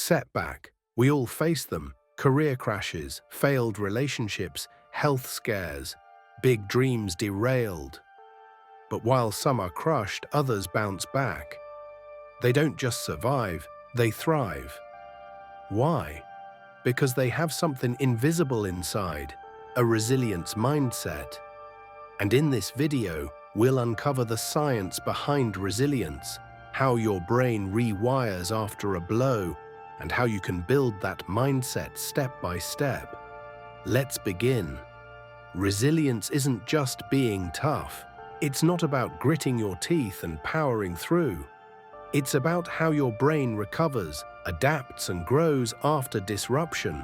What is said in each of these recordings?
Setback. We all face them. Career crashes, failed relationships, health scares, big dreams derailed. But while some are crushed, others bounce back. They don't just survive, they thrive. Why? Because they have something invisible inside, a resilience mindset. And in this video, we'll uncover the science behind resilience, how your brain rewires after a blow, and how you can build that mindset step by step. Let's begin. Resilience isn't just being tough. It's not about gritting your teeth and powering through. It's about how your brain recovers, adapts, and grows after disruption.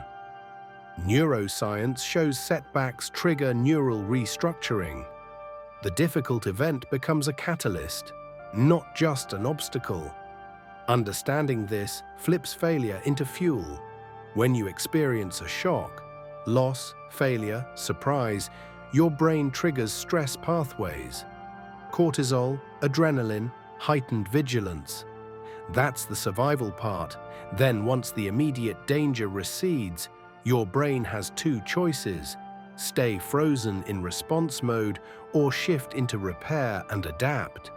Neuroscience shows setbacks trigger neural restructuring. The difficult event becomes a catalyst, not just an obstacle. Understanding this flips failure into fuel. When you experience a shock, loss, failure, surprise, your brain triggers stress pathways. Cortisol, adrenaline, heightened vigilance. That's the survival part. Then once the immediate danger recedes, your brain has two choices: stay frozen in response mode or shift into repair and adapt.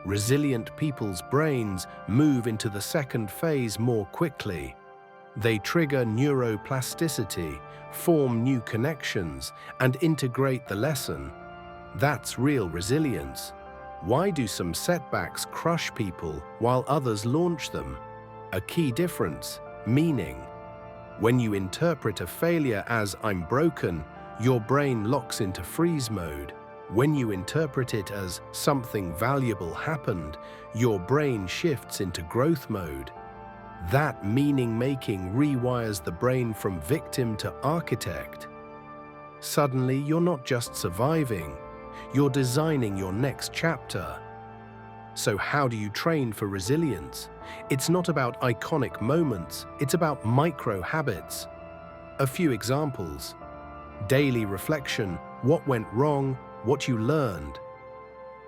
Resilient people's brains move into the second phase more quickly. They trigger neuroplasticity, form new connections, and integrate the lesson. That's real resilience. Why do some setbacks crush people while others launch them? A key difference: meaning. When you interpret a failure as "I'm broken," your brain locks into freeze mode. When you interpret it as "something valuable happened," your brain shifts into growth mode. That meaning-making rewires the brain from victim to architect. Suddenly, you're not just surviving, you're designing your next chapter. So how do you train for resilience? It's not about iconic moments, it's about micro habits. A few examples. Daily reflection: what went wrong, what you learned.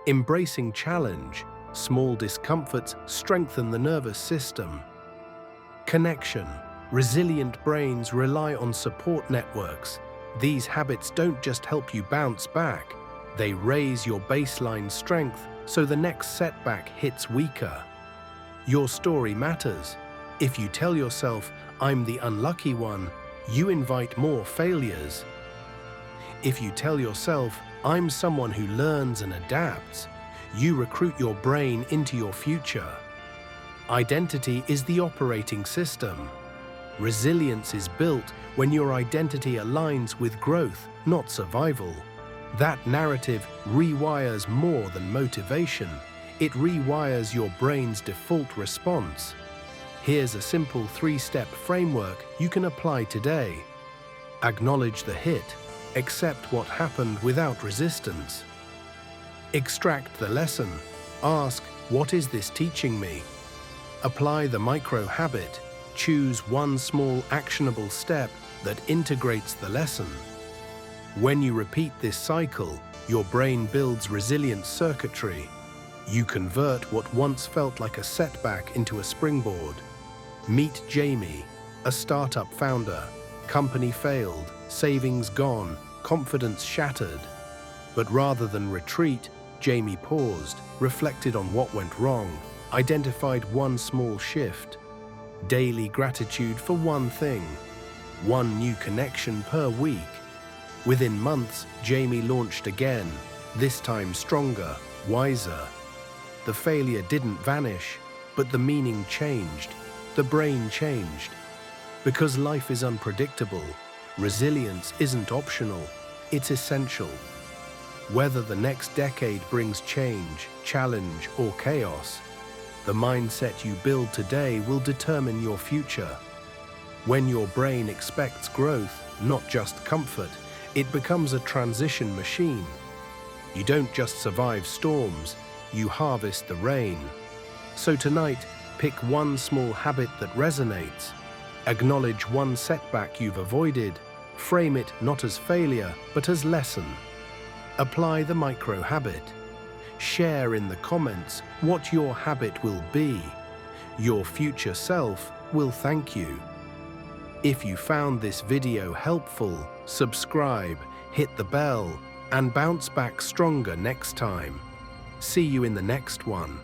Embracing challenge: small discomforts strengthen the nervous system. Connection: resilient brains rely on support networks. These habits don't just help you bounce back, they raise your baseline strength so the next setback hits weaker. Your story matters. If you tell yourself, "I'm the unlucky one," you invite more failures. If you tell yourself, "I'm someone who learns and adapts," you recruit your brain into your future. Identity is the operating system. Resilience is built when your identity aligns with growth, not survival. That narrative rewires more than motivation. It rewires your brain's default response. Here's a simple 3-step framework you can apply today. Acknowledge the hit. Accept what happened without resistance. Extract the lesson. Ask, "What is this teaching me?" Apply the micro habit. Choose one small actionable step that integrates the lesson. When you repeat this cycle, your brain builds resilient circuitry. You convert what once felt like a setback into a springboard. Meet Jamie, a startup founder. Company failed, savings gone, confidence shattered. But rather than retreat, Jamie paused, reflected on what went wrong, identified one small shift. Daily gratitude for one thing. One new connection per week. Within months, Jamie launched again, this time stronger, wiser. The failure didn't vanish, but the meaning changed. The brain changed. Because life is unpredictable, resilience isn't optional, it's essential. Whether the next decade brings change, challenge, or chaos, the mindset you build today will determine your future. When your brain expects growth, not just comfort, it becomes a transition machine. You don't just survive storms, you harvest the rain. So tonight, pick one small habit that resonates. Acknowledge one setback you've avoided. Frame it not as failure, but as lesson. Apply the micro habit. Share in the comments what your habit will be. Your future self will thank you. If you found this video helpful, subscribe, hit the bell, and bounce back stronger next time. See you in the next one.